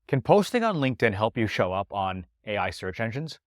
Can posting on LinkedIn help you show up on AI search engines?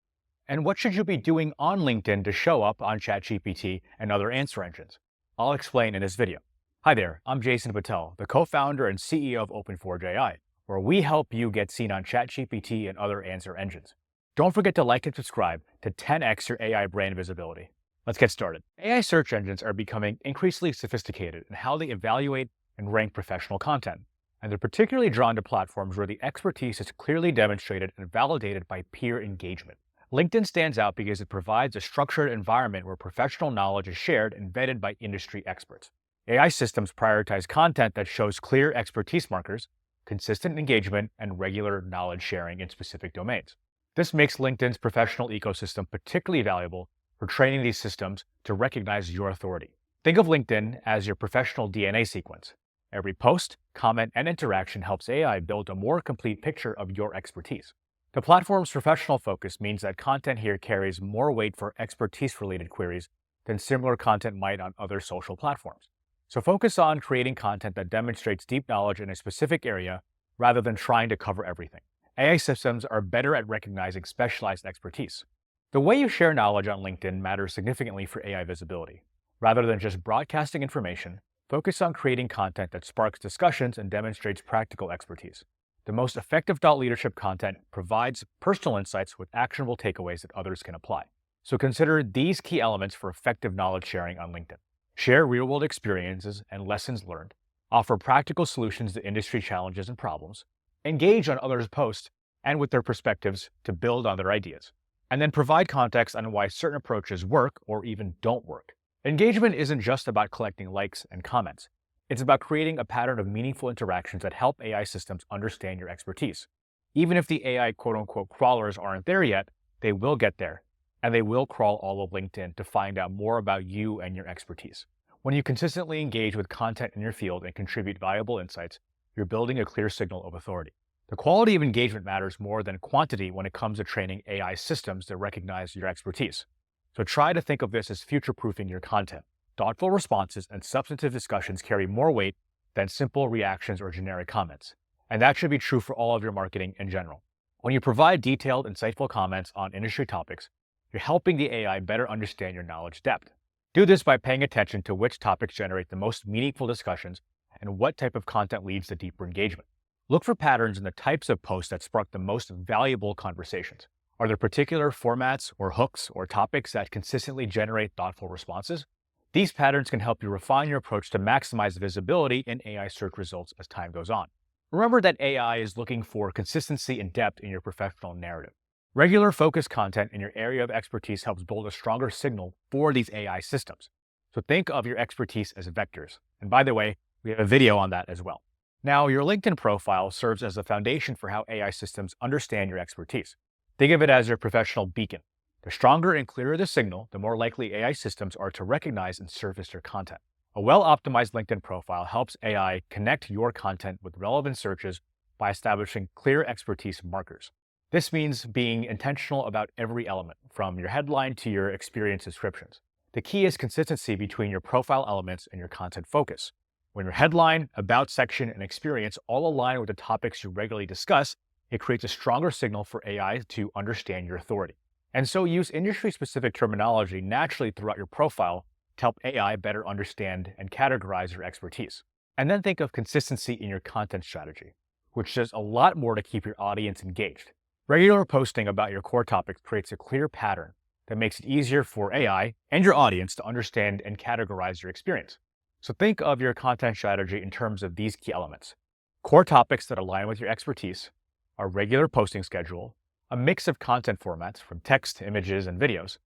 And what should you be doing on LinkedIn to show up on ChatGPT and other answer engines? I'll explain in this video. Hi there, I'm Jason Patel, the co-founder and CEO of OpenForge AI, where we help you get seen on ChatGPT and other answer engines. Don't forget to like and subscribe to 10x your AI brand visibility. Let's get started. AI search engines are becoming increasingly sophisticated in how they evaluate and rank professional content, and they're particularly drawn to platforms where the expertise is clearly demonstrated and validated by peer engagement. LinkedIn stands out because it provides a structured environment where professional knowledge is shared and vetted by industry experts. AI systems prioritize content that shows clear expertise markers, consistent engagement, and regular knowledge sharing in specific domains. This makes LinkedIn's professional ecosystem particularly valuable for training these systems to recognize your authority. Think of LinkedIn as your professional DNA sequence. Every post, comment, and interaction helps AI build a more complete picture of your expertise. The platform's professional focus means that content here carries more weight for expertise-related queries than similar content might on other social platforms. So focus on creating content that demonstrates deep knowledge in a specific area rather than trying to cover everything. AI systems are better at recognizing specialized expertise. The way you share knowledge on LinkedIn matters significantly for AI visibility. Rather than just broadcasting information, focus on creating content that sparks discussions and demonstrates practical expertise. The most effective thought leadership content provides personal insights with actionable takeaways that others can apply. So consider these key elements for effective knowledge sharing on LinkedIn. Share real-world experiences and lessons learned. Offer practical solutions to industry challenges and problems. Engage on others' posts and with their perspectives to build on their ideas. And then provide context on why certain approaches work or even don't work. Engagement isn't just about collecting likes and comments. It's about creating a pattern of meaningful interactions that help AI systems understand your expertise. Even if the AI quote-unquote crawlers aren't there yet, they will get there, and they will crawl all of LinkedIn to find out more about you and your expertise. When you consistently engage with content in your field and contribute valuable insights, you're building a clear signal of authority. The quality of engagement matters more than quantity when it comes to training AI systems that recognize your expertise. So try to think of this as future-proofing your content. Thoughtful responses and substantive discussions carry more weight than simple reactions or generic comments. And that should be true for all of your marketing in general. When you provide detailed, insightful comments on industry topics, you're helping the AI better understand your knowledge depth. Do this by paying attention to which topics generate the most meaningful discussions and what type of content leads to deeper engagement. Look for patterns in the types of posts that spark the most valuable conversations. Are there particular formats or hooks or topics that consistently generate thoughtful responses? These patterns can help you refine your approach to maximize visibility in AI search results as time goes on. Remember that AI is looking for consistency and depth in your professional narrative. Regular focused content in your area of expertise helps build a stronger signal for these AI systems. So think of your expertise as vectors. And by the way, we have a video on that as well. Now, your LinkedIn profile serves as a foundation for how AI systems understand your expertise. Think of it as your professional beacon. The stronger and clearer the signal, the more likely AI systems are to recognize and surface your content. A well-optimized LinkedIn profile helps AI connect your content with relevant searches by establishing clear expertise markers. This means being intentional about every element, from your headline to your experience descriptions. The key is consistency between your profile elements and your content focus. When your headline, about section, and experience all align with the topics you regularly discuss, it creates a stronger signal for AI to understand your authority. And so use industry-specific terminology naturally throughout your profile to help AI better understand and categorize your expertise. And then think of consistency in your content strategy, which does a lot more to keep your audience engaged. Regular posting about your core topics creates a clear pattern that makes it easier for AI and your audience to understand and categorize your experience. So think of your content strategy in terms of these key elements: core topics that align with your expertise, a regular posting schedule, a mix of content formats from text, images, and videos,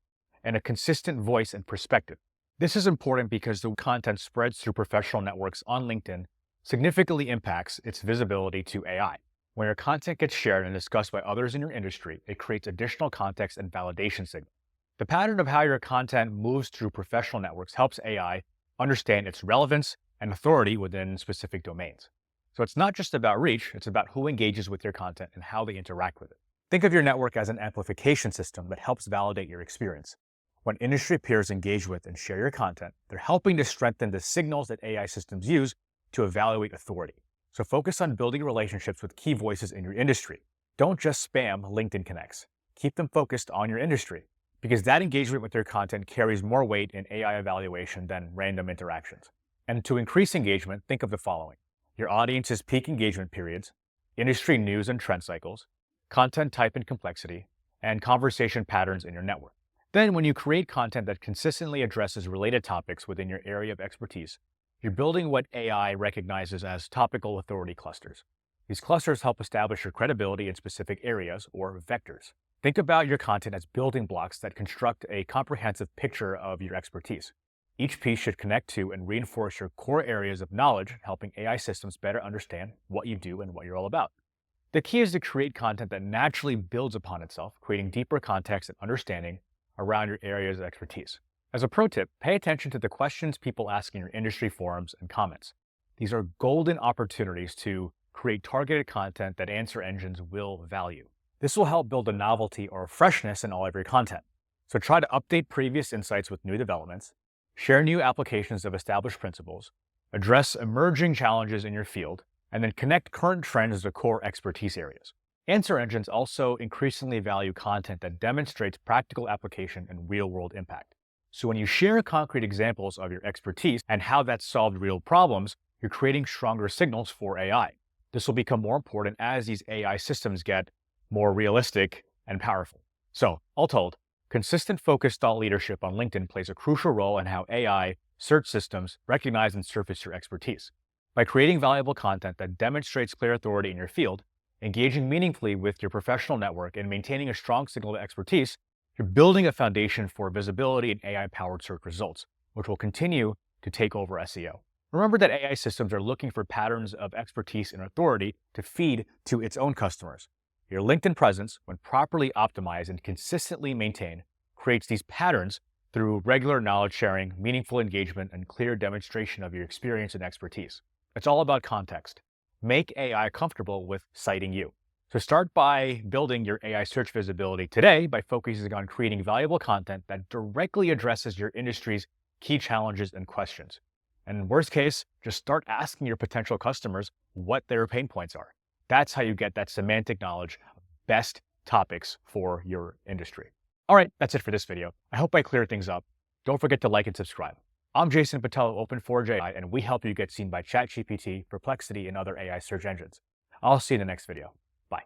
and a consistent voice and perspective. This is important because the content spreads through professional networks on LinkedIn significantly impacts its visibility to AI. When your content gets shared and discussed by others in your industry, it creates additional context and validation signal. The pattern of how your content moves through professional networks helps AI understand its relevance and authority within specific domains. So it's not just about reach, it's about who engages with your content and how they interact with it. Think of your network as an amplification system that helps validate your experience. When industry peers engage with and share your content, they're helping to strengthen the signals that AI systems use to evaluate authority. So focus on building relationships with key voices in your industry. Don't just spam LinkedIn connects. Keep them focused on your industry, because that engagement with your content carries more weight in AI evaluation than random interactions. And to increase engagement, think of the following: your audience's peak engagement periods, industry news and trend cycles, content type and complexity, and conversation patterns in your network. Then, when you create content that consistently addresses related topics within your area of expertise, you're building what AI recognizes as topical authority clusters. These clusters help establish your credibility in specific areas or vectors. Think about your content as building blocks that construct a comprehensive picture of your expertise. Each piece should connect to and reinforce your core areas of knowledge, helping AI systems better understand what you do and what you're all about. The key is to create content that naturally builds upon itself, creating deeper context and understanding around your areas of expertise. As a pro tip, pay attention to the questions people ask in your industry forums and comments. These are golden opportunities to create targeted content that answer engines will value. This will help build a novelty or freshness in all of your content. So try to update previous insights with new developments, share new applications of established principles, address emerging challenges in your field, and then connect current trends to core expertise areas. Answer engines also increasingly value content that demonstrates practical application and real-world impact. So when you share concrete examples of your expertise and how that solved real problems, you're creating stronger signals for AI. This will become more important as these AI systems get more realistic and powerful. So, all told, consistent focused thought leadership on LinkedIn plays a crucial role in how AI search systems recognize and surface your expertise. By creating valuable content that demonstrates clear authority in your field, engaging meaningfully with your professional network, and maintaining a strong signal of expertise, you're building a foundation for visibility in AI-powered search results, which will continue to take over SEO. Remember that AI systems are looking for patterns of expertise and authority to feed to its own customers. Your LinkedIn presence, when properly optimized and consistently maintained, creates these patterns through regular knowledge sharing, meaningful engagement, and clear demonstration of your experience and expertise. It's all about context. Make AI comfortable with citing you. So start by building your AI search visibility today by focusing on creating valuable content that directly addresses your industry's key challenges and questions. And worst case, just start asking your potential customers what their pain points are. That's how you get that semantic knowledge of best topics for your industry. All right, that's it for this video. I hope I cleared things up. Don't forget to like and subscribe. I'm Jason Patel of Open4j AI, and we help you get seen by ChatGPT, Perplexity, and other AI search engines. I'll see you in the next video. Bye.